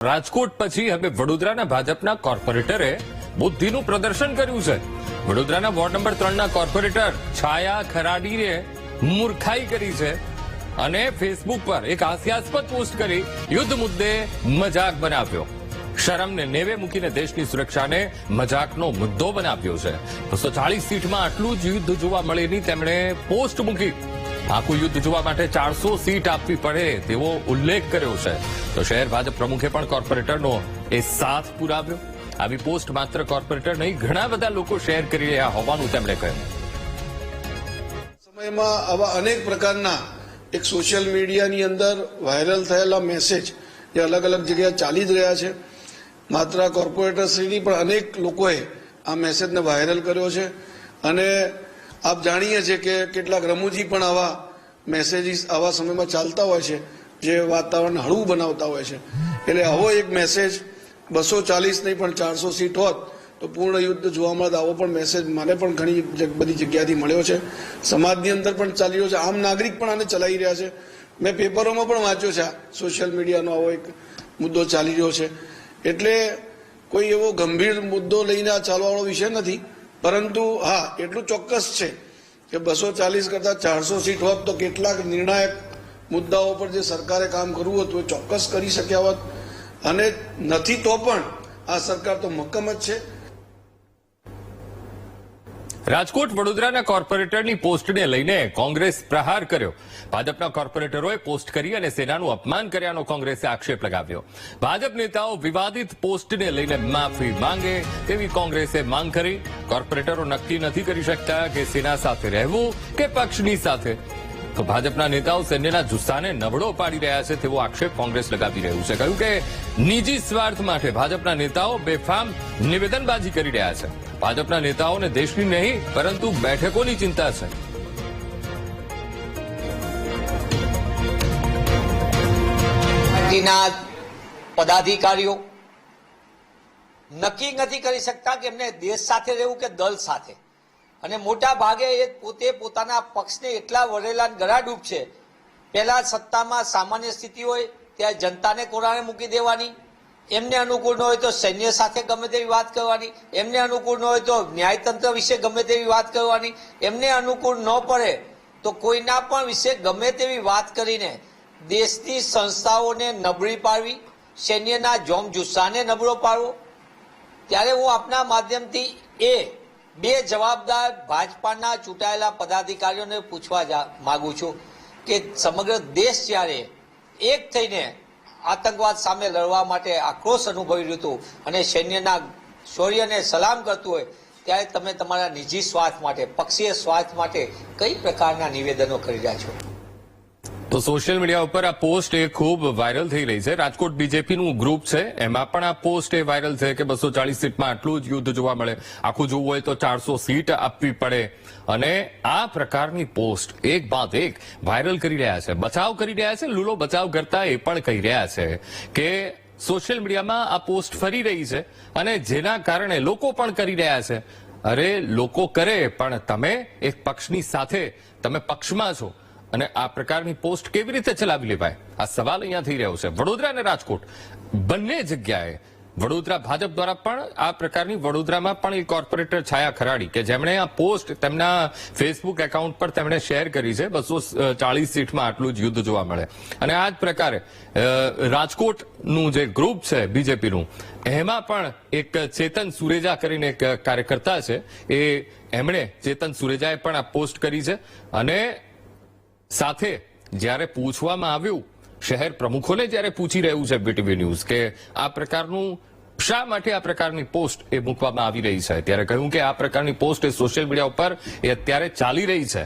રાજકોટ પછી હવે વડોદરાના ભાજપના કોર્પોરેટરે બુદ્ધિનું પ્રદર્શન કર્યું છે। વડોદરાના વોર્ડ નંબર 3ના કોર્પોરેટર છાયા ખરાડીએ મૂર્ખાઈ કરી છે અને ફેસબુક પર એક હાસ્યાસ્પદ પોસ્ટ કરી યુદ્ધ મુદ્દે મજાક બનાવ્યો। શરમને નેવે મૂકીને દેશની સુરક્ષાને મજાકનો મુદ્દો બનાવ્યો છે। 240 સીટમાં આટલું જ યુદ્ધ જોવા મળેની તેમણે પોસ્ટ મૂકી। આખું યુદ્ધ જોવા માટે 400 સીટ આપવી પડે તેવો ઉલ્લેખ કર્યો છે। તો શહેર ભાજપ પ્રમુખે પણ કોર્પોરેટરનો એ સાથ પુરાવ્યો। આવી પોસ્ટ માત્ર કોર્પોરેટર નહીં ઘણા બધા લોકો શેર કરી રહ્યા હોવાનું તેમણે કહ્યું। સમયમાં આવા અનેક પ્રકારના એક સોશિયલ મીડિયાની અંદર વાયરલ થયેલા મેસેજ જે અલગ અલગ જગ્યાએ ચાલી જ રહ્યા છે। માત્ર કોર્પોરેટરશ્રીની પણ અનેક લોકોએ આ મેસેજને વાયરલ કર્યો છે અને આપ જાણીએ છીએ કે કેટલાક રમૂજી પણ આવા મેસેજીસ આવા સમયમાં ચાલતા હોય છે જે વાતાવરણ હળવું બનાવતા હોય છે। એટલે આવો એક મેસેજ 240 નહીં પણ 400 સીટ હોત તો પૂર્ણ યુદ્ધ જોવા મળે આવો પણ મેસેજ મને પણ ઘણી બધી જગ્યાથી મળ્યો છે। સમાજની અંદર પણ ચાલી રહ્યો છે, આમ નાગરિક પણ આને ચલાવી રહ્યા છે। મેં પેપરોમાં પણ વાંચ્યો છે સોશિયલ મીડિયાનો આવો એક મુદ્દો ચાલી રહ્યો છે। એટલે કોઈ એવો ગંભીર મુદ્દો લઈને આ ચાલવાવાળો વિષય નથી, પરંતુ હા એટલું ચોક્કસ છે કે 240 કરતા 400 સીટ હોત તો કેટલાક નિર્ણાયક મુદ્દાઓ પર જે સરકારે કામ કરવું હતું એ ચોક્કસ કરી શક્યા હોત અને નથી તો પણ આ સરકાર તો મક્કમ જ છે। રાજકોટ વડોદરાના કોર્પોરેટરની પોસ્ટને લઈને કોંગ્રેસ પ્રહાર કર્યો। ભાજપના કોર્પોરેટરોએ પોસ્ટ કરી અને સેનાનું અપમાન કર્યાનો કોંગ્રેસે આક્ષેપ લગાવ્યો। ભાજપ નેતાઓ વિવાદિત પોસ્ટને લઈને માફી માંગે તેવી કોંગ્રેસે માંગ કરી। કોર્પોરેટરો નક્કી નથી કરી શકતા કે સેના સાથે રહેવું કે પક્ષની સાથે, તો ભાજપના નેતાઓ સૈન્યના જુસ્સાને નબળો પાડી રહ્યા છે તેવો આક્ષેપ કોંગ્રેસ લગાવી રહ્યું છે। કહ્યું કે નિજી સ્વાર્થ માટે ભાજપના નેતાઓ બેફામ નિવેદનબાજી કરી રહ્યા છે। ભાજપના નેતાઓને દેશની નહીં પરંતુ બેઠકોની ચિંતા છે। પાર્ટીના પદાધિકારીઓ નક્કી નથી કરી શકતા કે એમને દેશ સાથે રહેવું કે દળ સાથે, અને મોટા ભાગે એ પોતે પોતાના પક્ષને એટલા વરેલા ગળાડૂબ છે। પહેલા સત્તામાં સામાન્ય સ્થિતિ હોય ત્યાં જનતાને કોરાણે મૂકી દેવાની, એમને અનુકૂળ ન હોય તો સૈન્ય સાથે ગમે તેવી વાત કરવાની, એમને અનુકૂળ ન હોય તો ન્યાયતંત્ર વિશે ગમે તેવી વાત કરવાની, એમને અનુકૂળ ન પડે તો કોઈના પણ વિશે ગમે તેવી વાત કરીને દેશની સંસ્થાઓને નબળી પાડવી, સૈન્યના જોમ જુસ્સાને નબળો પાડવો। ત્યારે હું આપના માધ્યમથી એ બે જવાબદાર ભાજપાના ચૂંટાયેલા પદાધિકારીઓને પૂછવા માંગુ છું કે સમગ્ર દેશ જ્યારે એક થઈને આતંકવાદ સામે લડવા માટે આક્રોશ અનુભવી રહ્યું હતું અને સૈન્યના શૌર્યને સલામ કરતું હોય ત્યારે તમે તમારા નિજી સ્વાર્થ માટે, પક્ષીય સ્વાર્થ માટે કઈ પ્રકારના નિવેદનો કરી રહ્યા છો? તો સોશિયલ મીડિયા ઉપર આ પોસ્ટ એ ખૂબ વાયરલ થઈ રહી છે। રાજકોટ બીજેપીનું ગ્રુપ છે એમાં પણ આ પોસ્ટ એ વાયરલ છે કે 240 સીટમાં આટલું જ યુદ્ધ જોવા મળે, આખું જોવું હોય તો 400 સીટ આપવી પડે, અને આ પ્રકારની પોસ્ટ એક બાદ એક વાયરલ કરી રહ્યા છે, બચાવ કરી રહ્યા છે। લૂલો બચાવ કરતા એ પણ કહી રહ્યા છે કે સોશિયલ મીડિયામાં આ પોસ્ટ ફરી રહી છે અને જેના કારણે લોકો પણ કરી રહ્યા છે। અરે લોકો કરે પણ તમે એક પક્ષની સાથે, તમે પક્ષમાં છો અને આ પ્રકારની પોસ્ટ કેવી રીતે ચલાવી લેવાય, આ સવાલ અહીંયા થઈ રહ્યો છે। વડોદરા અને રાજકોટ બંને જગ્યાએ વડોદરા ભાજપ દ્વારા પણ આ પ્રકારની, વડોદરામાં પણ એક કોર્પોરેટર છાયા ખરાડી કે જેમણે આ પોસ્ટ તેમના ફેસબુક એકાઉન્ટ પર તેમણે શેર કરી છે 240 સીટમાં આટલું જ યુદ્ધ જોવા મળે। અને આ જ પ્રકારે રાજકોટનું જે ગ્રુપ છે બીજેપીનું એમાં પણ એક ચેતન સુરેજા કરીને એક કાર્યકર્તા છે, એમણે ચેતન સુરેજાએ પણ આ પોસ્ટ કરી છે। અને સાથે જ્યારે પૂછવામાં આવ્યું, શહેર પ્રમુખોને જ્યારે પૂછી રહ્યું છે બીટીવી ન્યૂઝ કે આ પ્રકારનું શા માટે આ પ્રકારની પોસ્ટ એ મૂકવામાં આવી રહી છે, ત્યારે કહ્યું કે આ પ્રકારની પોસ્ટ એ સોશિયલ મીડિયા ઉપર એ અત્યારે ચાલી રહી છે।